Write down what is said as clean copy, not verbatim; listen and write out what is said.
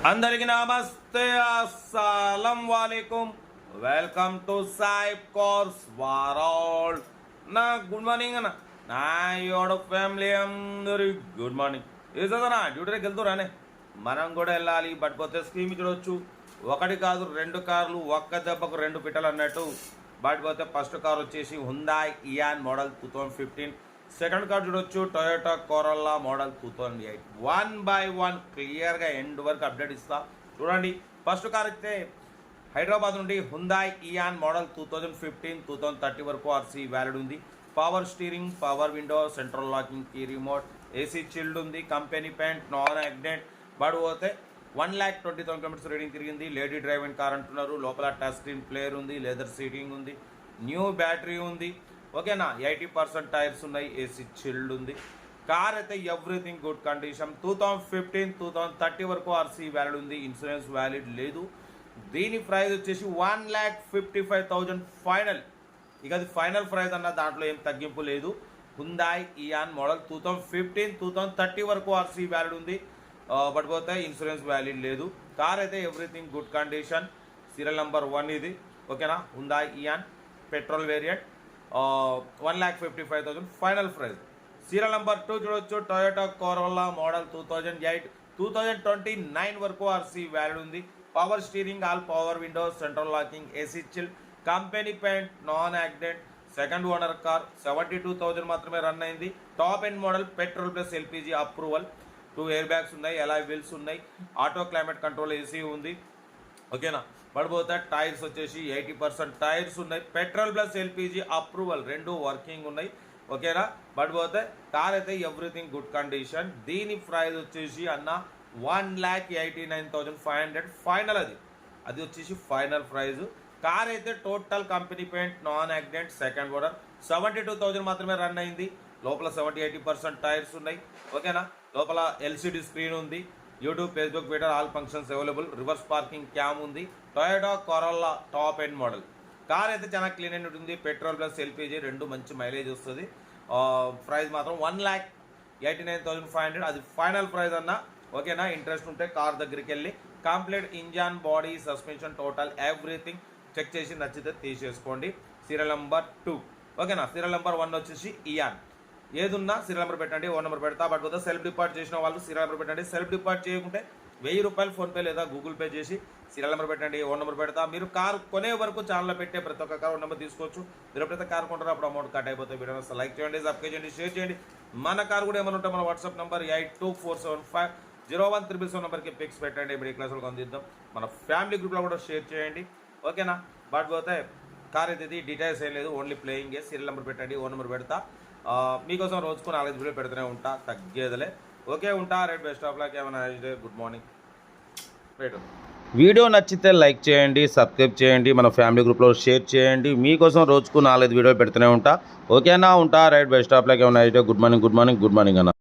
అందరికీ నమస్తే, అస్సలం వాలేకుమ్. Welcome to Saib cars world. నా గుడ్ మార్నింగ్ అన్న, నా యోడ ఫ్యామిలీ అందరి గుడ్ మార్నింగ్. ఏ చదవనా డ్యూటీకి వెళ్తురానే, మనం కూడా వెళ్ళాలి. బట్ పోతే స్కీమ్ చూడొచ్చు, ఒకటి కాదు రెండు కార్లు ఒక్క దెబ్బకు రెండు పిట్టలు అన్నట్టు. బట్ పోతే ఫస్ట్ కార్ వచ్చేసి Hyundai Eon model 2015. Second car చూడొచ్చు టొయోటా కొరోలా మోడల్ 2008. 1 by 1 క్లియర్గా ఎండ్ వరకు అప్డేట్ ఇస్తా చూడండి. ఫస్ట్ కార్ అయితే హైదరాబాద్ నుండి హుందాయ్ ఇయాన్ మోడల్ 2015 2030 వరకు ఆర్సీ వ్యాలిడ్ ఉంది. Power steering, power window, central locking key remote, AC chilled ఉంది, company paint, non accident. But పోతే 1,20,000 కిలోమీటర్స్ రీడింగ్ తిరిగింది. లేడీ డ్రైవింగ్ కార్ అంటున్నారు. లోపల టచ్ స్క్రీన్ ప్లేయర్ ఉంది, లెదర్ సీటింగ్ ఉంది, న్యూ బ్యాటరీ ఉంది. ఓకేనా, 80% టైర్స్ ఉన్నాయి, ఏసీ చిల్డ్ ఉంది. కార్ అయితే ఎవ్రీథింగ్ గుడ్ కండిషన్. 2015 2030 వరకు ఆర్సీ వ్యాలిడ్ ఉంది, ఇన్సూరెన్స్ వ్యాలిడ్ లేదు. దీని ప్రైస్ వచ్చేసి 1,55,000 ఫైనల్. ఇక అది ఫైనల్ ప్రైస్ అన్న, దాంట్లో ఏం తగ్గింపు లేదు. హుందాయ్ ఇయాన్ మోడల్ 2015 2030 వరకు ఆర్సీ వ్యాలిడ్ ఉంది. బట్ పోతే ఇన్సూరెన్స్ వ్యాలిడ్ లేదు. కార్ అయితే everything good condition. Serial number 1 ఇది. ఓకేనా, Hyundai Eon petrol variant, 1,55,000 final price. Serial number 2 చూడొచ్చు టొయోటా కొరోలా మోడల్ 2008 2029 వరకు ఆర్సీ వ్యాలిడ్ ఉంది. Power steering, all power windows, central locking, AC chill, company paint, non accident, second owner car. 72,000 మాత్రమే run అయింది. Top end model, petrol plus LPG approval. 2 air bags ఉన్నాయి, alloy wheels ఉన్నాయి, auto climate control AC ఉంది. ఓకేనా, పడిపోతే tyres వచ్చేసి 80% tyres ఉన్నాయి. Petrol plus LPG approval రెండు వర్కింగ్ ఉన్నాయి. ఓకేనా, పడిపోతే కార్ అయితే ఎవ్రీథింగ్ గుడ్ కండిషన్. దీని ప్రైస్ వచ్చేసి అన్న 1,89,500 ఫైనల్. అది వచ్చేసి ఫైనల్ ప్రైజ్. కార్ అయితే total company paint, non accident, second owner. 72,000 మాత్రమే రన్ అయింది. లోపల 70-80% టైర్స్ ఉన్నాయి. ఓకేనా, లోపల ఎల్సిడి స్క్రీన్ ఉంది, YouTube, Facebook, Twitter all functions available. Reverse parking cam ఉంది. Toyota Corolla top end model. Car అయితే చాలా క్లీన్ అండ్ ఉంటుంది. పెట్రోల్ ప్లస్ ఎల్పిజి రెండు మంచి మైలేజ్ వస్తుంది. ప్రైస్ మాత్రం 1,89,500 అది ఫైనల్ ప్రైస్ అన్న. ఓకేనా, ఇంట్రెస్ట్ ఉంటే కార్ దగ్గరికి వెళ్ళి complete engine, body, suspension, total everything check చేసి నచ్చితే తీసేసుకోండి. Serial number 2. ఓకేనా, సీరియల్ నెంబర్ 1 వచ్చేసి ఇయాన్. ఏదున్నా సీరియల్ నెంబర్ పెట్టండి, ఓన్ నెంబర్ పెడతా. బట్ పోతే సెల్ఫ్ డిపార్ట్ చేసిన వాళ్ళు సీరియల్ నెంబర్ పెట్టండి. సెల్ఫ్ డిపార్ట్ చేయకుంటే 1,000 రూపాయలు ఫోన్పే లేదా గూగుల్ పే చేసి సీరియల్ నెంబర్ పెట్టండి, ఓన్ నెంబర్ పెడతా. మీరు కార్ కొనే వరకు ఛానల్లో పెట్టే ప్రతి ఒక్క కార్ నెంబర్ తీసుకోవచ్చు. మీరు ఎప్పుడైతే కార్ కొంటారో అప్పుడు అమౌంట్ కట్ అయిపోతే వీడియో లైక్ చేయండి, సబ్స్క్రైబ్ చేయండి, షేర్ చేయండి. మన కార్ కూడా ఏమైనా ఉంటే మన వాట్సాప్ నెంబర్ 8247501377 నెంబర్కి పిక్స్ పెట్టండి. మిడిల్ క్లాస్ వాళ్ళకి అందిద్దాం. మన ఫ్యామిలీ గ్రూప్లో కూడా షేర్ చేయండి. ఓకేనా, బట్ పోతే కార్ అయితే డీటెయిల్స్ ఏం లేదు, ఓన్లీ ప్లేయింగే. సీరియల్ నెంబర్ పెట్టండి, ఓన్ నెంబర్ పెడతా. మీకోసం రోజుకు 4-5 వీడియో పెడుతూనే ఉంటా, తగ్గేదలే. ఓకే, ఉంటా. Right, best of luck. ఏమైనా గుడ్ మార్నింగ్. రైట్, వీడియో నచ్చితే లైక్ చేయండి, సబ్స్క్రైబ్ చేయండి, మన ఫ్యామిలీ గ్రూప్లో షేర్ చేయండి. మీకోసం రోజుకు 4-5 వీడియోలు పెడుతూనే ఉంటా. ఓకేనా, ఉంటా. Right, best of luck. ఏమైనా గుడ్ మార్నింగ్ అన్న.